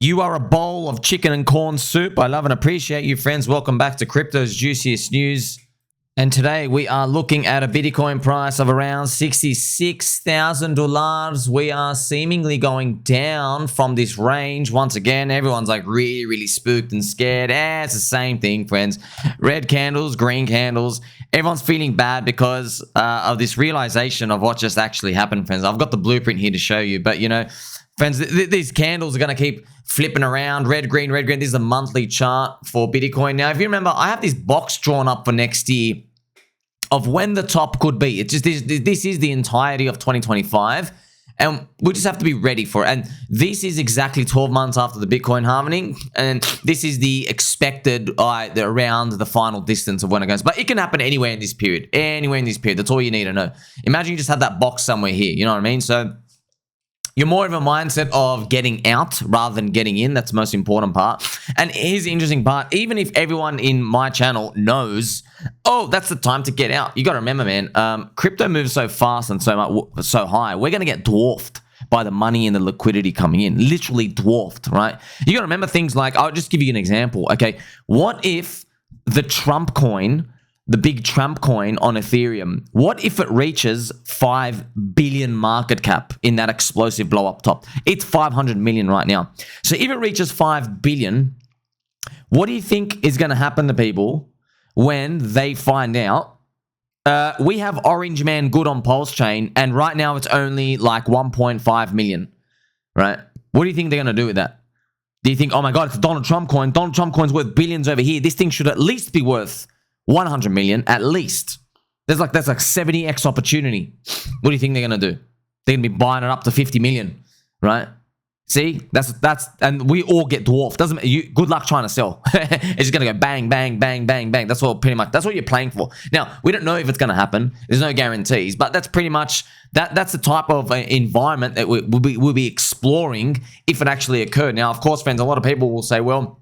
You are a bowl of chicken and corn soup. I love and appreciate you, friends. Welcome back to Crypto's Juiciest News. And today we are looking at a Bitcoin price of around $66,000. We are seemingly going down from this range. Once again, everyone's like really spooked and scared. It's the same thing, friends. Red candles, green candles. Everyone's feeling bad because of this realization of what just actually happened, friends. I've got the blueprint here to show you, but you know, friends, these candles are going to keep flipping around. Red, green, red, green. This is a monthly chart for Bitcoin. Now, if you remember, I have this box drawn up for next year of when the top could be. It's just this is the entirety of 2025, and we just have to be ready for it. And this is exactly 12 months after the Bitcoin halving, and this is the expected around the final distance of when it goes. But it can happen anywhere in this period. Anywhere in this period. That's all you need to know. Imagine you just had that box somewhere here. You know what I mean? So you're more of a mindset of getting out rather than getting in. That's the most important part. And here's the interesting part. Even if everyone in my channel knows, oh, that's the time to get out. You got to remember, man, crypto moves so fast and so high. We're going to get dwarfed by the money and the liquidity coming in. Literally dwarfed, right? You got to remember things like, I'll just give you an example. Okay, what if the Trump coin, the big Trump coin on Ethereum, what if it reaches 5 billion market cap in that explosive blow up top? It's 500 million right now. So if it reaches 5 billion, what do you think is going to happen to people when they find out? We have Orange Man Good on PulseChain, and right now it's only like 1.5 million, right? What do you think they're going to do with that? Do you think, oh my God, it's a Donald Trump coin. Donald Trump coin's worth billions over here. This thing should at least be worth 100 million at least. That's like 70x opportunity. What do you think they're going to do? They're going to be buying it up to 50 million, right? See, that's and we all get dwarfed. Doesn't good luck trying to sell. It's just going to go bang, bang, bang, bang, bang. That's all pretty much. That's what you're playing for. Now, we don't know if it's going to happen. There's no guarantees, but that's pretty much that's the type of environment that we'll be exploring if it actually occurred. Now, of course, friends, a lot of people will say, well,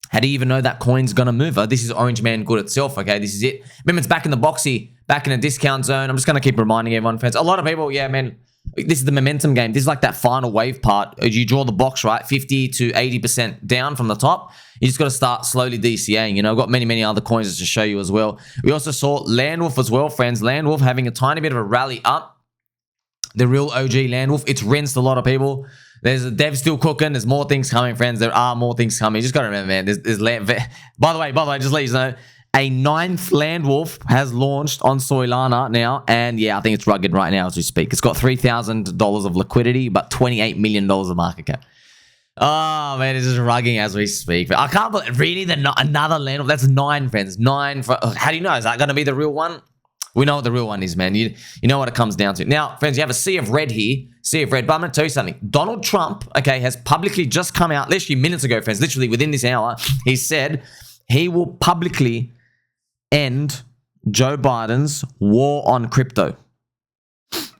how do you even know that coin's going to move? This is Orange Man Good itself, okay? This is it. Remember, it's back in the boxy, back in a discount zone. I'm just going to keep reminding everyone, friends. A lot of people, yeah, man, this is the momentum game. This is like that final wave part. You draw the box, right? 50 to 80% down from the top. You just got to start slowly DCAing. You know, I've got many other coins to show you as well. We also saw Landwolf as well, friends. Landwolf having a tiny bit of a rally up. The real OG Landwolf. It's rinsed a lot of people. There's a dev still cooking. There's more things coming, friends. There are more things coming. You just got to remember, man. There's by the way, just let you know, a 9th Landwolf has launched on Solana now. And yeah, I think it's rugged right now as we speak. It's got $3,000 of liquidity, but $28 million of market cap. Oh, man, it's just rugging as we speak. I can't believe, really, another Landwolf. That's 9, friends. 9. How do you know? Is that going to be the real one? We know what the real one is, man. You know what it comes down to. Now, friends, you have a sea of red here. Sea of red. But I'm going to tell you something. Donald Trump, okay, has publicly just come out, literally minutes ago, friends, literally within this hour, he said he will publicly end Joe Biden's war on crypto.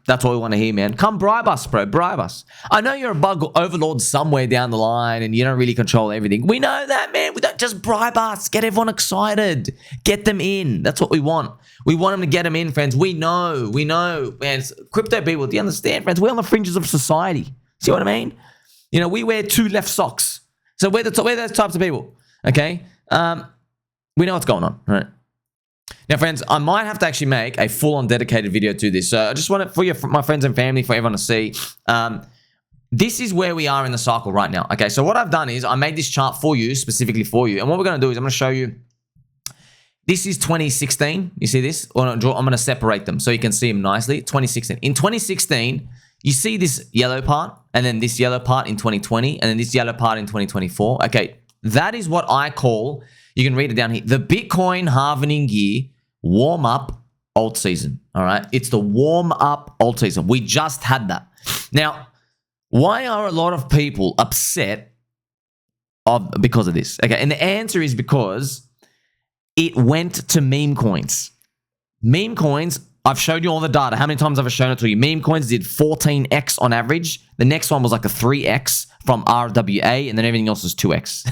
That's what we want to hear, man. Come bribe us, bro. Bribe us. I know you're a bug overlord somewhere down the line and you don't really control everything. We know that, man. We don't just bribe us. Get everyone excited. Get them in. That's what we want. We want them to get them in, friends. We know. Man, crypto people, do you understand, friends? We're on the fringes of society. See what I mean? You know, we wear 2 left socks. So we're those types of people, okay? We know what's going on, right? Now, friends, I might have to actually make a full-on dedicated video to this. So I just want it for my friends and family, for everyone to see. This is where we are in the cycle right now. Okay, so what I've done is I made this chart for you, specifically for you. And what we're going to do is I'm going to show you. This is 2016. You see this? I'm going to separate them so you can see them nicely. 2016. In 2016, you see this yellow part, and then this yellow part in 2020, and then this yellow part in 2024. Okay, that is what I call, you can read it down here, the Bitcoin halving year warm-up alt season. All right, it's the warm-up alt season. We just had that. Now, why are a lot of people upset because of this? Okay, and the answer is because it went to meme coins. Meme coins I've showed you all the data. How many times have I shown it to you? Meme coins did 14x on average. The next one was like a 3x from RWA, and then everything else was 2x.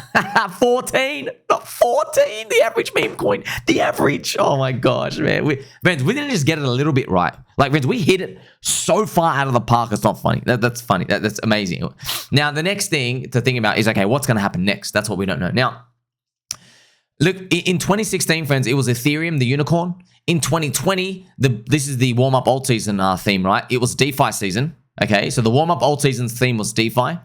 14, not 14. The average meme coin. The average. Oh my gosh, man. Friends, we didn't just get it a little bit right. Like, friends, we hit it so far out of the park. It's not funny. That's funny. That's amazing. Now, the next thing to think about is, okay, what's going to happen next? That's what we don't know. Now, look, in 2016, friends, it was Ethereum, the unicorn. In 2020, this is the warm-up alt season theme, right? It was DeFi season, okay? So the warm-up alt season's theme was DeFi.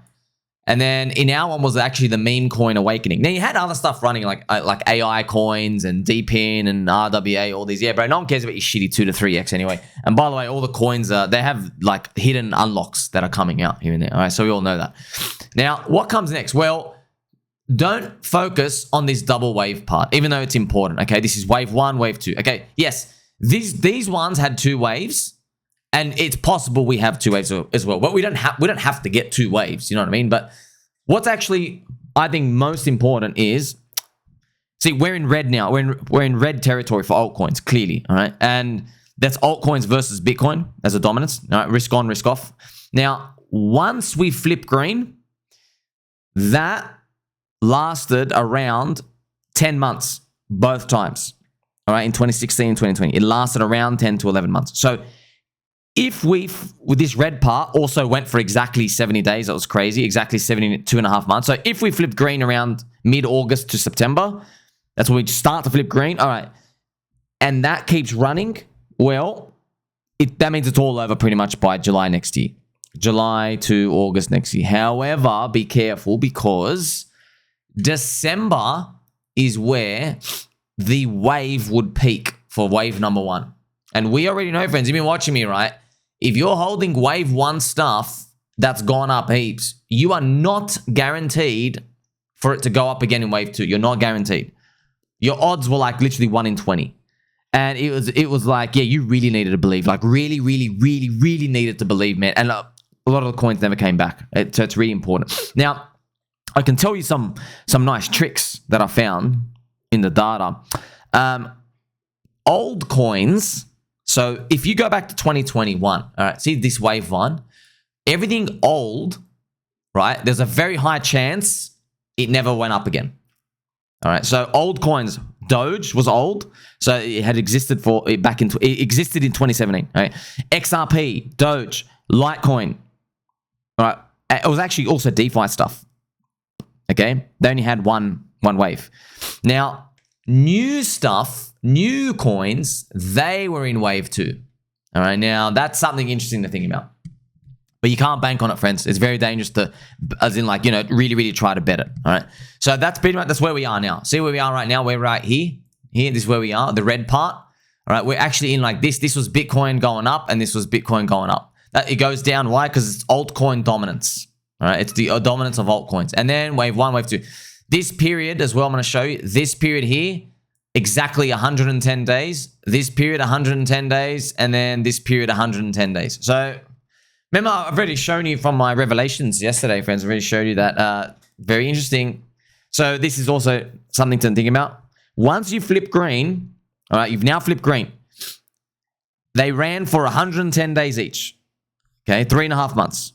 And then in our one was actually the meme coin awakening. Now, you had other stuff running like AI coins and DPIN and RWA, all these. Yeah, bro, no one cares about your shitty 2 to 3x anyway. And by the way, all the coins, they have like hidden unlocks that are coming out here and there, all right? So we all know that. Now, what comes next? Well, don't focus on this double wave part, even though it's important, okay? This is wave 1, wave 2, okay? Yes, these ones had 2 waves, and it's possible we have 2 waves as well, but we don't have to get 2 waves, you know what I mean? But what's actually, I think, most important is, see, we're in red now. We're in red territory for altcoins, clearly, all right? And that's altcoins versus Bitcoin as a dominance, all right? Risk on, risk off. Now, once we flip green, that lasted around 10 months, both times, all right, in 2016 and 2020. It lasted around 10 to 11 months. So if we, with this red part, also went for exactly 70 days, that was crazy, exactly 72.5 months. So if we flipped green around mid-August to September, that's when we start to flip green, all right, and that keeps running, well, that means it's all over pretty much by July next year. July to August next year. However, be careful, because December is where the wave would peak for wave number 1. And we already know, friends, you've been watching me, right? If you're holding wave 1 stuff that's gone up heaps, you are not guaranteed for it to go up again in wave 2. You're not guaranteed. Your odds were like literally 1 in 20. And it was like, yeah, you really needed to believe. Like really, really, really, really needed to believe, man. And a lot of the coins never came back. So it's really important. Now, I can tell you some nice tricks that I found in the data. Old coins. So if you go back to 2021, all right, see this wave 1, everything old, right? There's a very high chance it never went up again. All right, so old coins, Doge was old, so it had existed it existed in 2017. All right, XRP, Doge, Litecoin. All right, it was actually also DeFi stuff. Okay, they only had one wave. Now, new stuff, new coins, they were in wave 2. All right, now that's something interesting to think about. But you can't bank on it, friends. It's very dangerous to, as in like, you know, really, really try to bet it. All right, so that's pretty much, that's where we are now. See where we are right now? We're right here. Here, this is where we are, the red part. All right, we're actually in like this. This was Bitcoin going up, and this was Bitcoin going up. It goes down. Why? Because it's altcoin dominance. All right, it's the dominance of altcoins. And then wave 1, wave 2. This period as well, I'm going to show you. This period here, exactly 110 days. This period, 110 days. And then this period, 110 days. So remember, I've already shown you from my revelations yesterday, friends. I've already showed you that. Very interesting. So this is also something to think about. Once you flip green, all right, you've now flipped green. They ran for 110 days each. Okay, 3.5 months.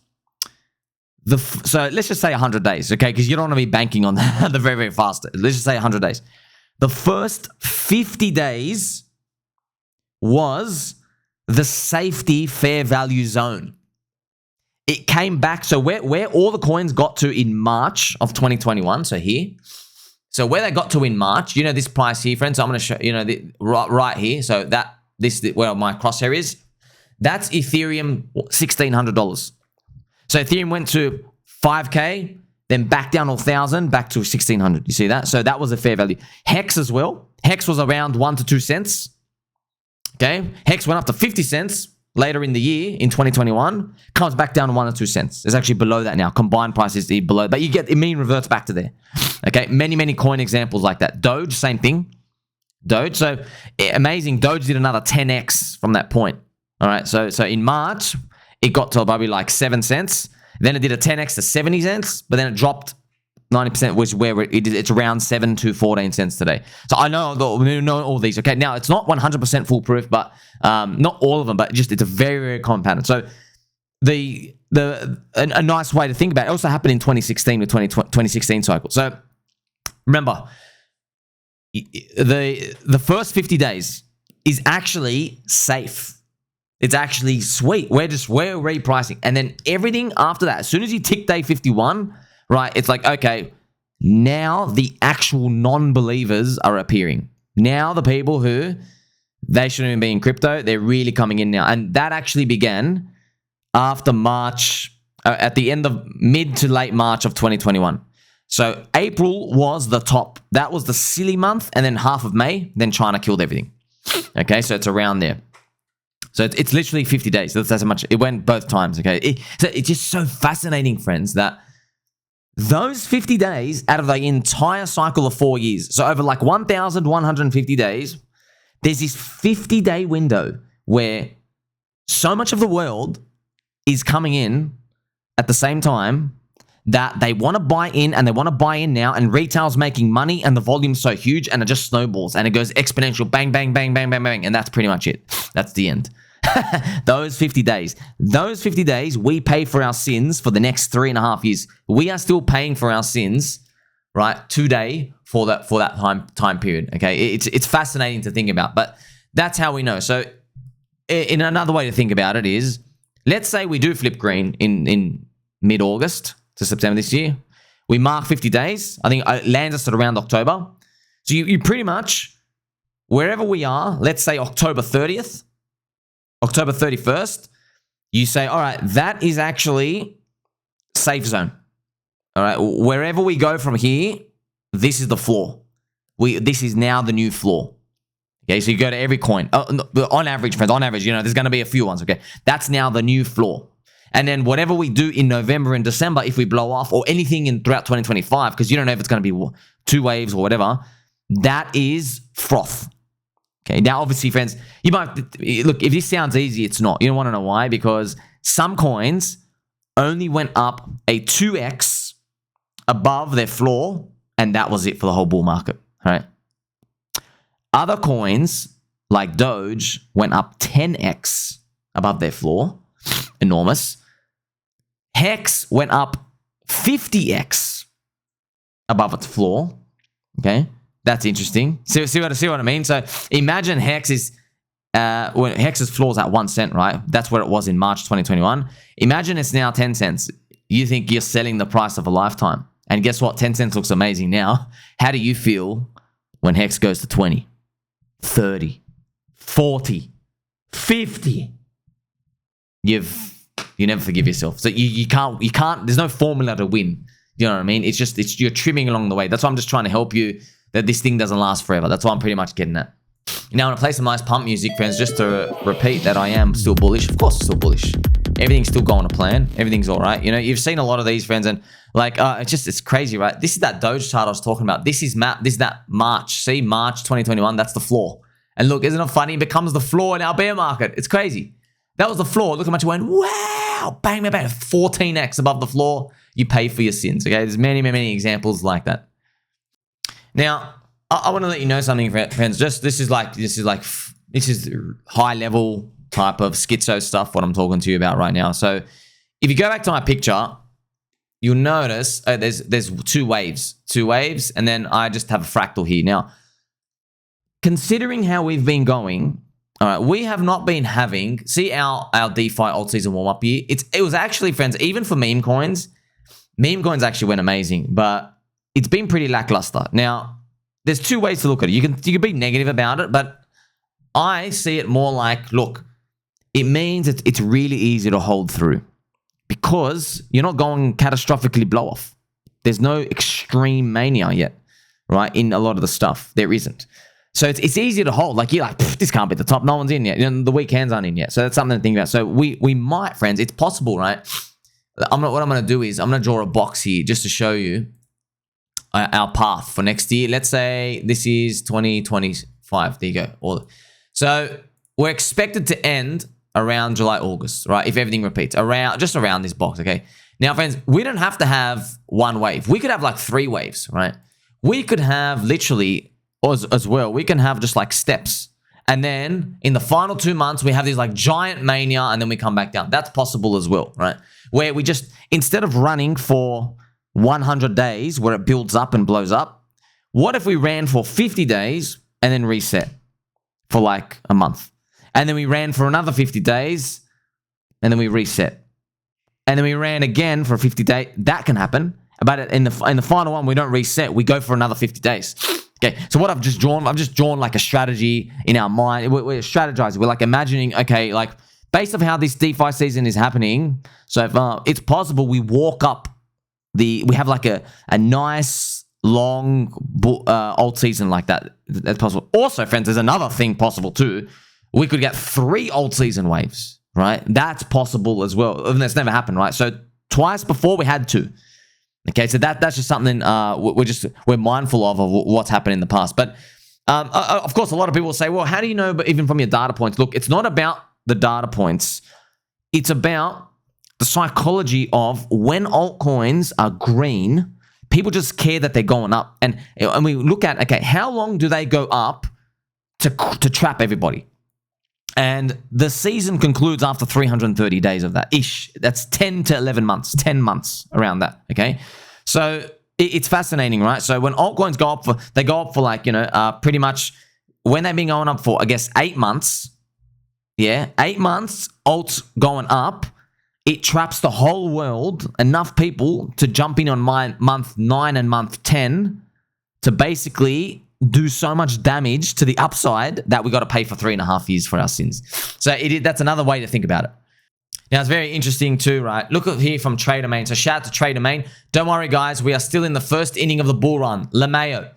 So let's just say 100 days, okay? Because you don't want to be banking on the very, very fast. Let's just say 100 days. The first 50 days was the safety fair value zone. It came back. So where all the coins got to in March of 2021, so here. So where they got to in March, you know this price here, friends. So I'm going to show, you know, right here. So where my crosshair is. That's Ethereum, $1,600. So Ethereum went to 5K, then back down to 1,000, back to 1,600. You see that? So that was a fair value. Hex as well. Hex was around 1 to 2 cents. Okay. Hex went up to 50 cents later in the year in 2021. Comes back down to 1 or 2 cents. It's actually below that now. Combined price is below, but you get it mean reverts back to there. Okay. Many coin examples like that. Doge, same thing. Doge. So amazing. Doge did another 10x from that point. All right. So in March, it got to probably like 7 cents. Then it did a 10x to 70 cents, but then it dropped 90%, which is where it's around 7 to 14 cents today. So I know all these. Okay, now it's not 100% foolproof, but not all of them, but just it's a very, very common pattern. So a nice way to think about it also happened in 2016 with 2016 cycle. So remember, the first 50 days is actually safe. It's actually sweet. We're repricing. And then everything after that, as soon as you tick day 51, right, it's like, okay, now the actual non-believers are appearing. Now the people who, they shouldn't even be in crypto, they're really coming in now. And that actually began after March, at the end of mid to late March of 2021. So April was the top. That was the silly month. And then half of May, then China killed everything. Okay, so it's around there. So it's literally 50 days. That's how much it went both times. Okay, so it's just so fascinating, friends, that those 50 days out of the entire cycle of 4 years, so over like 1,150 days, there's this 50-day window where so much of the world is coming in at the same time that they want to buy in, and they want to buy in now, and retail's making money, and the volume's so huge, and it just snowballs, and it goes exponential, bang, bang, bang, bang, bang, bang, and that's pretty much it. That's the end. Those 50 days. Those 50 days, we pay for our sins for the next 3.5 years. We are still paying for our sins, right, today for that time period. Okay, it's fascinating to think about, but that's how we know. So, in another way to think about it is, let's say we do flip green in mid-August to September this year. We mark 50 days. I think it lands us at around October. So you pretty much, wherever we are, let's say October 30th, October 31st, you say, all right, that is actually safe zone. All right, wherever we go from here, this is the floor. This is now the new floor. Okay, so you go to every coin. On average, friends, on average, there's going to be a few ones, okay? That's now the new floor. And then whatever we do in November and December, if we blow off, or anything throughout 2025, because you don't know if it's going to be 2 waves or whatever, that is froth. Okay, now obviously, friends, you might look, if this sounds easy, it's not. You don't want to know why? Because some coins only went up a 2x above their floor, and that was it for the whole bull market. All right. Other coins like Doge went up 10x above their floor. Enormous. Hex went up 50x above its floor. Okay, that's interesting. See what I mean? So imagine Hex is when Hex's floor is at 1 cent, right? That's where it was in March 2021. Imagine it's now 10 cents. You think you're selling the price of a lifetime, and guess what? 10 cents looks amazing now. How do you feel when Hex goes to 20, 30, 40, 50? You never forgive yourself. So you can't, there's no formula to win. You know what I mean? It's you're trimming along the way. That's why I'm just trying to help you that this thing doesn't last forever. That's why I'm pretty much getting at. Now, I'm going to play some nice pump music, friends, just to repeat that I am still bullish. Of course, still bullish. Everything's still going to plan. Everything's all right. You've seen a lot of these, friends, and like, it's crazy, right? This is that Doge chart I was talking about. This is that March. See, March 2021, that's the floor. And look, isn't it funny? It becomes the floor in our bear market. It's crazy. That was the floor. Look how much it went. Wow. Bang, bang, bang. 14x above the floor. You pay for your sins. Okay. There's many, many examples like that. Now, I want to let you know something, friends. This is high level type of schizo stuff, what I'm talking to you about right now. So if you go back to my picture, you'll notice there's two waves, and then I just have a fractal here. Now, considering how we've been going, all right, we have not been having, see our DeFi alt season warm up year. It was actually, friends, even for meme coins actually went amazing, but it's been pretty lackluster. Now, there's two ways to look at it. You can be negative about it, but I see it more like, look, it means it's really easy to hold through because you're not going catastrophically blow off. There's no extreme mania yet, right? In a lot of the stuff, there isn't. So it's easy to hold. Like, you're like, this can't be the top. No one's in yet. The weak hands aren't in yet. So that's something to think about. So we might, friends, it's possible, right? What I'm going to do is I'm going to draw a box here just to show you our path for next year. Let's say this is 2025. There you go. So we're expected to end around July, August, right? If everything repeats just around this box, okay? Now, friends, we don't have to have one wave. We could have like 3 waves, right? We could have literally, as well, we can have just like steps. And then in the final 2 months, we have these like giant mania and then we come back down. That's possible as well, right? Where we just, instead of running for 100 days where it builds up and blows up, what if we ran for 50 days and then reset for like a month? And then we ran for another 50 days and then we reset. And then we ran again for 50 days. That can happen. But in the final one, we don't reset. We go for another 50 days. Okay, so what I've just drawn like a strategy in our mind. We're strategizing. We're like imagining, okay, like based on how this DeFi season is happening, so it's possible we walk up we have like a nice long alt season like that. That's possible. Also, friends, there's another thing possible too. We could get 3 alt season waves, right? That's possible as well. And that's never happened, right? So twice before we had 2. Okay, so that's just something we're mindful of what's happened in the past. But of course, a lot of people will say, well, how do you know? But even from your data points, look, it's not about the data points. It's about the psychology of when altcoins are green, people just care that they're going up. And we look at, okay, how long do they go up to trap everybody? And the season concludes after 330 days of that ish. That's 10 to 11 months, 10 months around that. Okay. So it's fascinating, right? So when altcoins go up they go up for like, pretty much when they've been going up for, I guess, 8 months. Yeah. 8 months, alts going up. It traps the whole world, enough people to jump in on month 9 and month 10 to basically do so much damage to the upside that we got to pay for 3.5 years for our sins. So that's another way to think about it. Now, it's very interesting too, right? Look at here from Trader Main. So shout out to Trader Main. Don't worry, guys. We are still in the first inning of the bull run. LeMayo.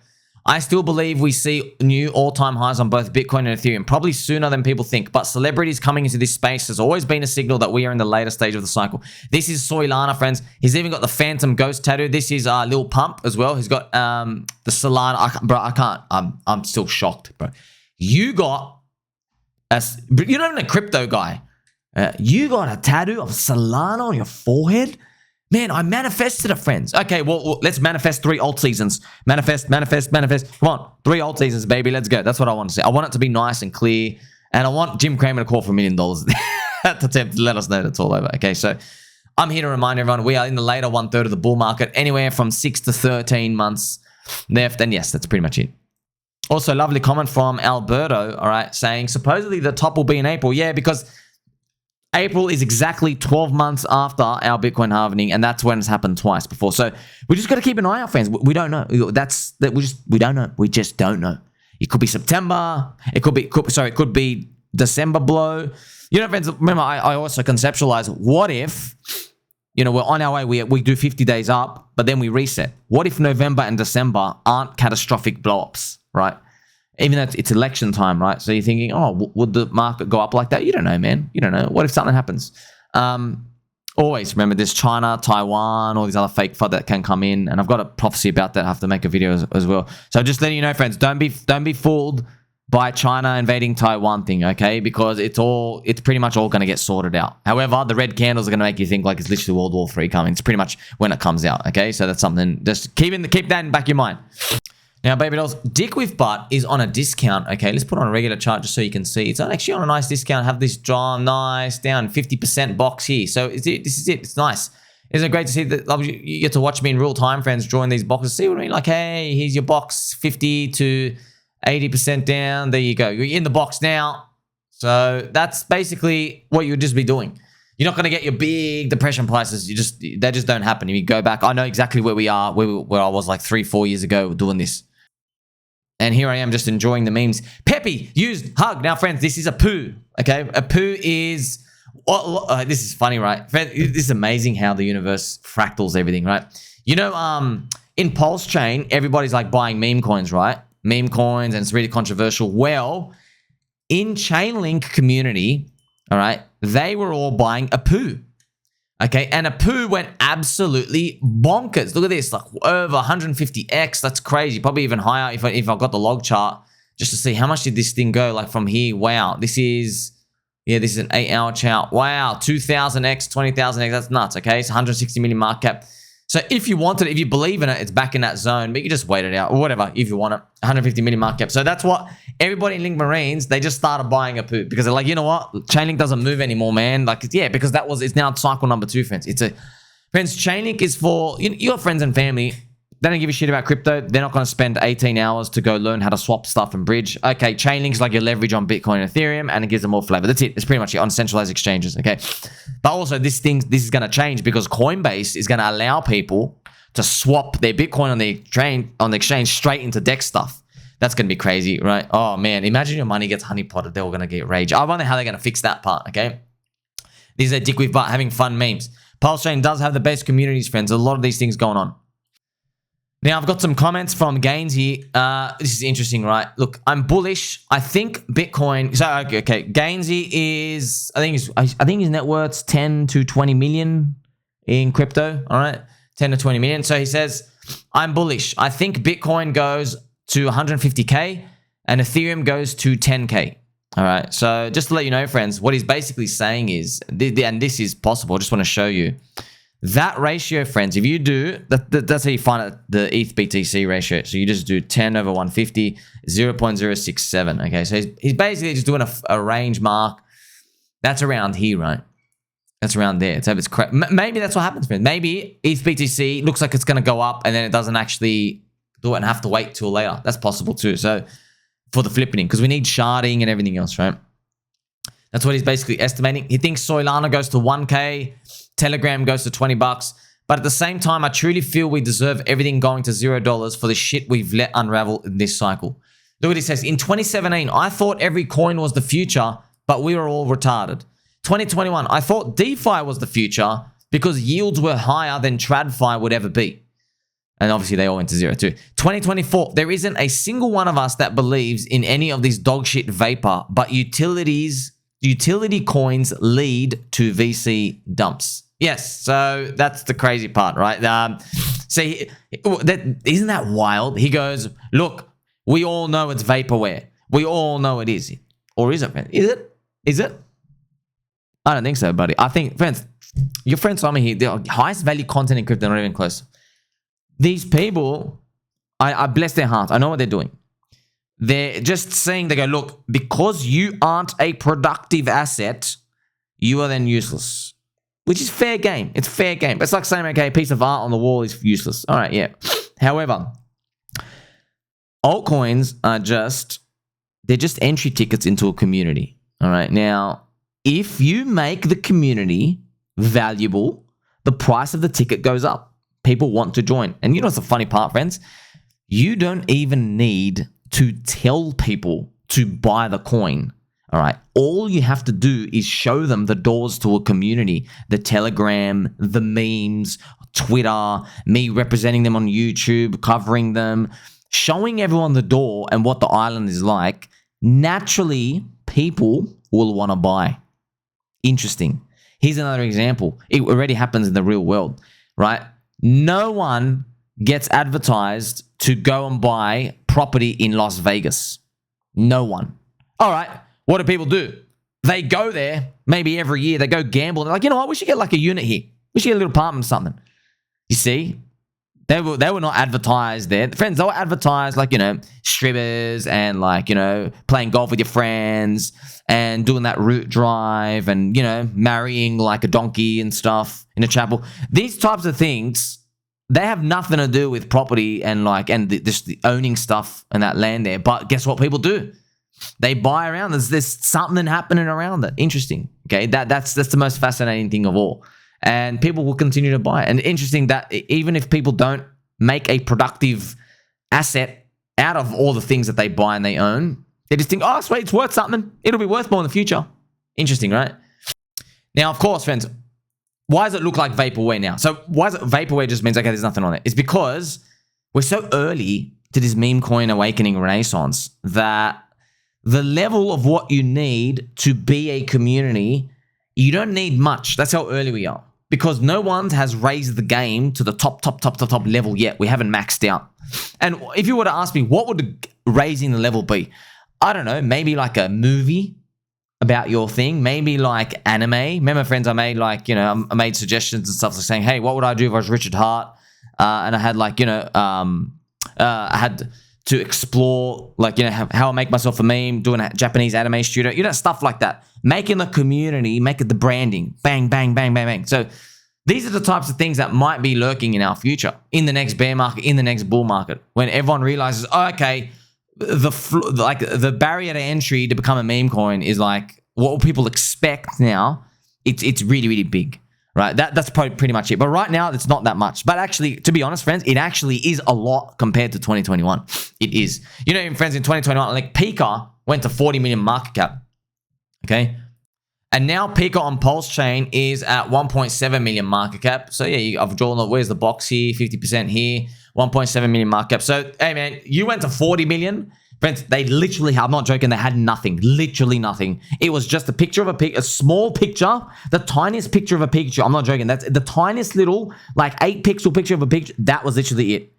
I still believe we see new all-time highs on both Bitcoin and Ethereum, probably sooner than people think. But celebrities coming into this space has always been a signal that we are in the later stage of the cycle. This is Soilana, friends. He's even got the Phantom Ghost tattoo. This is Lil Pump as well. He's got the Solana. Bro, I can't. I'm still shocked, bro. You're not even a crypto guy. You got a tattoo of Solana on your forehead? Man, I manifested it, friends. Okay, well, let's manifest 3 alt seasons. Manifest. Come on, 3 alt seasons, baby. Let's go. That's what I want to say. I want it to be nice and clear. And I want Jim Cramer to call for $1 million to let us know that's all over. Okay, so I'm here to remind everyone we are in the later 1/3 of the bull market, anywhere from 6 to 13 months left. And yes, that's pretty much it. Also, lovely comment from Alberto, all right, saying supposedly the top will be in April. Yeah, because April is exactly 12 months after our Bitcoin halving, and that's when it's happened twice before. So we just got to keep an eye out, fans. We don't know. We don't know. We just don't know. It could be September. It could be December blow. Friends, remember, I also conceptualize, what if, we're on our way, we do 50 days up, but then we reset. What if November and December aren't catastrophic blow-ups, right? Even though it's election time, right? So you're thinking, oh, would the market go up like that? You don't know, man. You don't know. What if something happens? Always remember, there's China, Taiwan, all these other fake FUD that can come in. And I've got a prophecy about that. I have to make a video as well. So just letting you know, friends, don't be fooled by China invading Taiwan thing, okay? Because it's pretty much all going to get sorted out. However, the red candles are going to make you think like it's literally World War III coming. It's pretty much when it comes out, okay? So that's something, just keep that in the back of your mind. Now, baby dolls, DickWifButt is on a discount. Okay, let's put on a regular chart just so you can see. It's actually on a nice discount. Have this draw nice down 50% box here. So this is it. It's nice. Isn't it great to see that you get to watch me in real time, friends, drawing these boxes? See what I mean? Like, hey, here's your box, 50 to 80% down. There you go. You're in the box now. So that's basically what you would just be doing. You're not going to get your big depression prices. They just don't happen. If you go back, I know exactly where we are, where I was like 3-4 years ago doing this. And here I am just enjoying the memes. Peppy used hug. Now, friends, this is a poo. Okay, a poo is. This is funny, right? This is amazing how the universe fractals everything, right? In PulseChain, everybody's like buying meme coins, right? Meme coins, and it's really controversial. Well, in ChainLink community, all right, they were all buying a poo. Okay, and a poo went absolutely bonkers. Look at this, like over 150x. That's crazy. Probably even higher if I got the log chart just to see how much did this thing go. Like from here, wow, this is Yeah, this is an 8-hour chart. Wow, 2,000x, 20,000x. That's nuts, okay? It's 160 million market cap. So if you wanted it, if you believe in it, it's back in that zone. But you can just wait it out or whatever if you want it. 150 million market cap. So that's what everybody in Link Marines, they just started buying a poop because they're like, you know what? ChainLink doesn't move anymore, man. Like, yeah, because it's now cycle number 2, friends. Friends, ChainLink is for your friends and family. They don't give a shit about crypto. They're not going to spend 18 hours to go learn how to swap stuff and bridge. Okay, Chainlink is like your leverage on Bitcoin and Ethereum, and it gives them more flavor. That's it. It's pretty much it on centralized exchanges, okay? But also, this is going to change because Coinbase is going to allow people to swap their Bitcoin on the exchange straight into DEX stuff. That's going to be crazy, right? Oh, man. Imagine your money gets honeypotted. They're all going to get rage. I wonder how they're going to fix that part, okay? These are DickWifButt having fun memes. PulseChain does have the best communities, friends. A lot of these things going on. Now, I've got some comments from Gainzy. This is interesting, right? Look, I'm bullish. I think Bitcoin... So, okay. Gainzy is... I think his net worth's 10 to 20 million in crypto, all right? 10 to 20 million. So, he says, I'm bullish. I think Bitcoin goes to 150K and Ethereum goes to 10K. All right. So, just to let you know, friends, what he's basically saying is... And this is possible. I just want to show you. That ratio, friends, if you do, that's how you find it, the ETH BTC ratio. So you just do 10 over 150, 0.067. Okay, so he's basically just doing a range mark. That's around here, right? That's around there. So it's maybe that's what happens, friends. Maybe ETH BTC looks like it's going to go up and then it doesn't actually do it and have to wait till later. That's possible too. So for the flipping, because we need sharding and everything else, right? That's what he's basically estimating. He thinks Solana goes to 1K. Telegram goes to 20 bucks. But at the same time, I truly feel we deserve everything going to $0 for the shit we've let unravel in this cycle. Look what he says. In 2017, I thought every coin was the future, but we were all retarded. 2021, I thought DeFi was the future because yields were higher than TradFi would ever be. And obviously, they all went to zero too. 2024, there isn't a single one of us that believes in any of this dog shit vapor, but utility coins lead to VC dumps. Yes, so that's the crazy part, right? Isn't that wild? He goes, look, we all know it's vaporware. We all know it is. Or is it, friend? Is it? Is it? I don't think so, buddy. I think, friends, your friend Sommi here, the highest value content in crypto, not even close. These people, I bless their hearts. I know what they're doing. They're just saying, they go, look, because you aren't a productive asset, you are then useless. Which is fair game. It's fair game. It's like saying, okay, a piece of art on the wall is useless. All right, yeah. However, altcoins are they're just entry tickets into a community. All right. Now, if you make the community valuable, the price of the ticket goes up. People want to join. And you know what's the funny part, friends? You don't even need to tell people to buy the coin. All right. All you have to do is show them the doors to a community, the Telegram, the memes, Twitter, me representing them on YouTube, covering them, showing everyone the door and what the island is like. Naturally, people will want to buy. Interesting. Here's another example. It already happens in the real world, right? No one gets advertised to go and buy property in Las Vegas. No one. All right. What do people do? They go there, maybe every year. They go gamble. They're like, you know what? We should get like a unit here. We should get a little apartment or something. You see? They were not advertised there. Friends, they were advertised like, strippers and like, playing golf with your friends and doing that route drive and, marrying like a donkey and stuff in a chapel. These types of things, they have nothing to do with property and the owning stuff and that land there. But guess what people do? They buy around. There's something happening around it. Interesting. Okay, that's the most fascinating thing of all. And people will continue to buy. And interesting that even if people don't make a productive asset out of all the things that they buy and they own, they just think, oh, sweet, it's worth something. It'll be worth more in the future. Interesting, right? Now, of course, friends, why does it look like vaporware now? So why is it vaporware just means, okay, there's nothing on it? It's because we're so early to this meme coin awakening renaissance that the level of what you need to be a community, you don't need much. That's how early we are. Because no one has raised the game to the top level yet. We haven't maxed out. And if you were to ask me, what would raising the level be? I don't know, maybe like a movie about your thing. Maybe like anime. Remember, friends, I made like, I made suggestions and stuff like saying, hey, what would I do if I was Richard Hart? And I had like, I had to explore like, how I make myself a meme, doing a Japanese anime studio, stuff like that. Making the community, making the branding, bang, bang, bang, bang, bang. So these are the types of things that might be lurking in our future, in the next bear market, in the next bull market, when everyone realizes, oh, okay, the barrier to entry to become a meme coin is like what people expect now. It's really, really big, right? That's pretty much it. But right now, it's not that much. But actually, to be honest, friends, it actually is a lot compared to 2021. It is. Friends, in 2021, like Pika went to 40 million market cap, okay? And now Pika on PulseChain is at 1.7 million market cap. So yeah, I've drawn, where's the box here? 50% here, 1.7 million market cap. So, hey man, you went to 40 million. Friends, they literally, I'm not joking, they had nothing, literally nothing. It was just a picture of a small picture, the tiniest picture of a Pikachu. I'm not joking. That's the tiniest little, like 8 pixel picture of a Pikachu. That was literally it.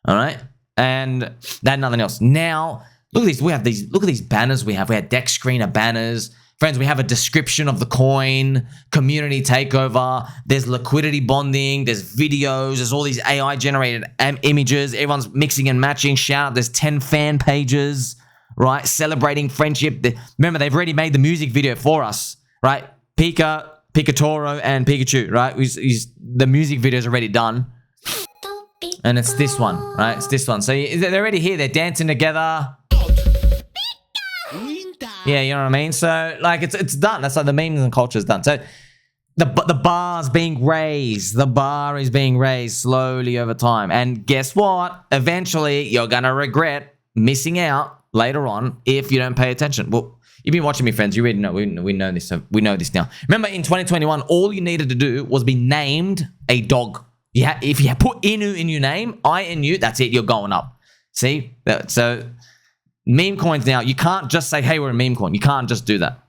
All right. And they had nothing else. Now, look at these. Look at these banners we have. We had deck screener banners. Friends, we have a description of the coin, community takeover, there's liquidity bonding, there's videos, there's all these AI-generated images, everyone's mixing and matching, shout out, there's 10 fan pages, right, celebrating friendship. Remember, they've already made the music video for us, right, Pika, Pikatoro, and Pikachu, right, the music video's already done, and it's this one, right, it's this one, so they're already here, they're dancing together. Yeah, you know what I mean? So, like, it's done. That's like the memes and culture is done. So, the bar's being raised. The bar is being raised slowly over time. And guess what? Eventually, you're going to regret missing out later on if you don't pay attention. Well, you've been watching me, friends. You already know. We know this. So we know this now. Remember, in 2021, all you needed to do was be named a dog. If you put Inu in your name, I-N-U, that's it. You're going up. See? So... meme coins now, you can't just say, hey, we're a meme coin. You can't just do that.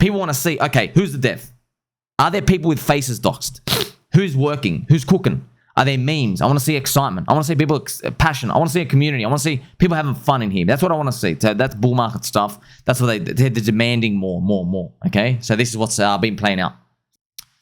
People want to see, okay, who's the dev? Are there people with faces doxed? Who's working? Who's cooking? Are there memes? I want to see excitement. I want to see people passion. I want to see a community. I want to see people having fun in here. That's what I want to see. So that's bull market stuff. That's what they're demanding more. Okay? So this is what's been playing out.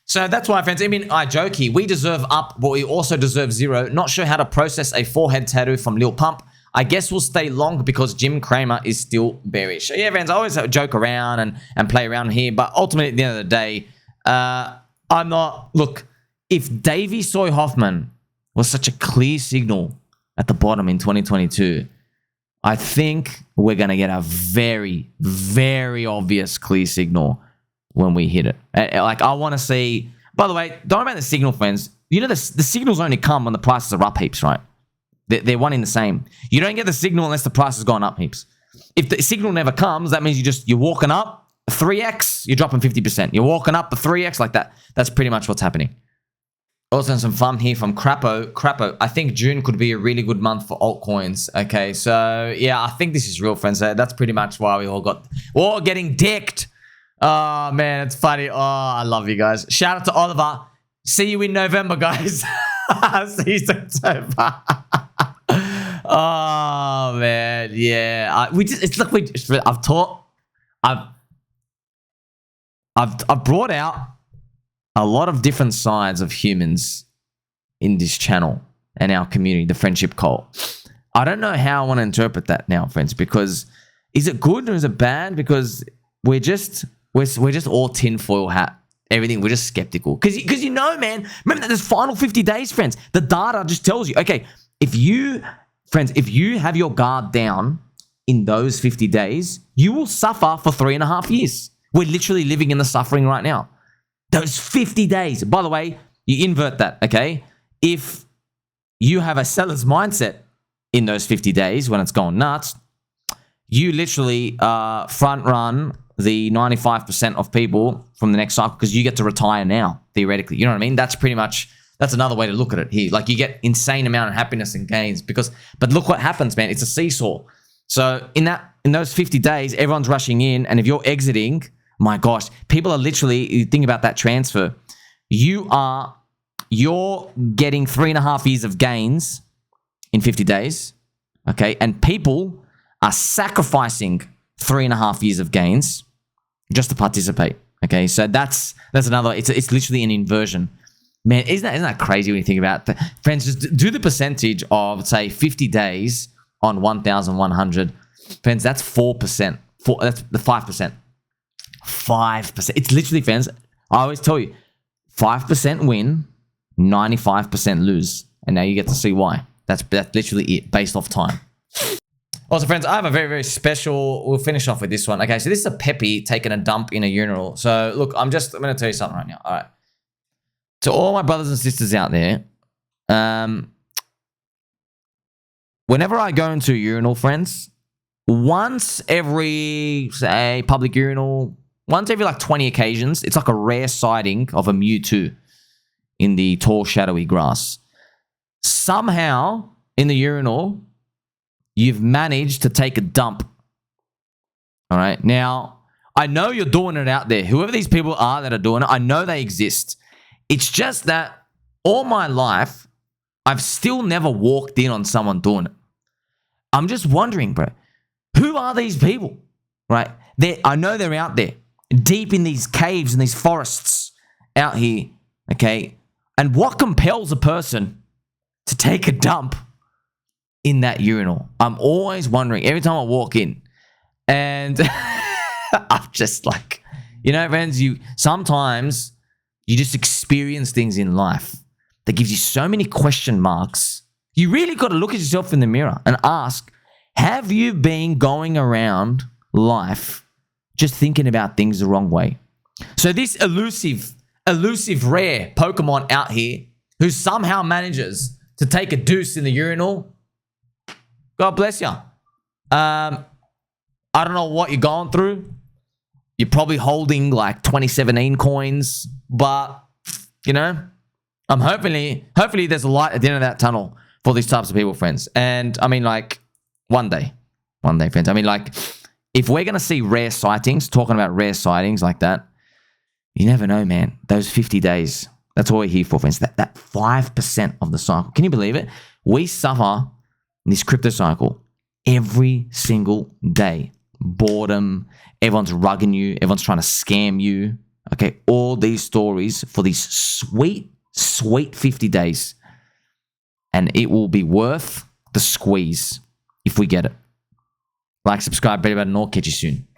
So that's why, friends, I joke here. We deserve up, but we also deserve zero. Not sure how to process a forehead tattoo from Lil Pump. I guess we'll stay long because Jim Cramer is still bearish. So yeah, friends, I always joke around and play around here, but ultimately at the end of the day, I'm not... Look, if Davey Soy Hoffman was such a clear signal at the bottom in 2022, I think we're going to get a very, very obvious clear signal when we hit it. Like, I want to see... By the way, don't worry about the signal, friends. The signals only come when the prices are up heaps, right? They're one in the same. You don't get the signal unless the price has gone up heaps. If the signal never comes, that means you're walking up 3x, you're dropping 50%. You're walking up a 3x like that. That's pretty much what's happening. Also, some fun here from Crapo. I think June could be a really good month for altcoins. Okay, so yeah, I think this is real, friends. That's pretty much why we're all getting dicked. Oh man, it's funny. Oh, I love you guys. Shout out to Oliver. See you in November, guys. See you September. Oh man, yeah. I've brought out a lot of different sides of humans in this channel and our community, the friendship cult. I don't know how I want to interpret that now, friends, because is it good or is it bad? Because we're just all tinfoil hat. Everything, we're just skeptical. Because man, remember that there's final 50 days, friends. The data just tells you, okay, if you have your guard down in those 50 days, you will suffer for 3.5 years. We're literally living in the suffering right now. Those 50 days. By the way, you invert that, okay? If you have a seller's mindset in those 50 days when it's going nuts, you literally front run the 95% of people from the next cycle because you get to retire now, theoretically. You know what I mean? That's another way to look at it here. Like, you get insane amount of happiness and gains but look what happens, man. It's a seesaw. So in those 50 days, everyone's rushing in, and if you're exiting, my gosh, people are literally, you think about that transfer. You're getting 3.5 years of gains in 50 days, okay? And people are sacrificing 3.5 years of gains, just to participate. Okay, so that's another. It's literally an inversion. Man, isn't that crazy when you think about it? Friends, just do the percentage of, say, 50 days on 1,100. Friends, that's 4%. That's the 5%. 5%. It's literally, friends, I always tell you, 5% win, 95% lose. And now you get to see why. That's literally it, based off time. Also, friends, I have a very, very special... We'll finish off with this one. Okay, so this is a Peppy taking a dump in a urinal. So, look, I'm going to tell you something right now. All right. To all my brothers and sisters out there, whenever I go into a urinal, friends, once every, say, public urinal, once every like 20 occasions, it's like a rare sighting of a Mewtwo in the tall, shadowy grass. Somehow, in the urinal, you've managed to take a dump. All right? Now, I know you're doing it out there. Whoever these people are that are doing it, I know they exist. It's just that all my life, I've still never walked in on someone doing it. I'm just wondering, bro, who are these people, right? I know they're out there, deep in these caves and these forests out here, okay? And what compels a person to take a dump in that urinal? I'm always wondering, every time I walk in. And I'm just like, you know, friends, sometimes you just experience things in life that gives you so many question marks. You really got to look at yourself in the mirror and ask, have you been going around life just thinking about things the wrong way? So this elusive rare Pokemon out here who somehow manages to take a deuce in the urinal, God bless you. I don't know what you're going through. You're probably holding like 2017 coins, but, you know, hopefully there's a light at the end of that tunnel for these types of people, friends. And I mean, like, one day, friends. I mean, like, if we're going to see rare sightings, talking about rare sightings like that, you never know, man. Those 50 days, that's all we're here for, friends. That 5% of the cycle. Can you believe it? We suffer in this crypto cycle every single day. Boredom, everyone's rugging you, everyone's trying to scam you. Okay, all these stories for these sweet 50 days. And it will be worth the squeeze if we get it. Like, subscribe, baby, and I'll catch you soon.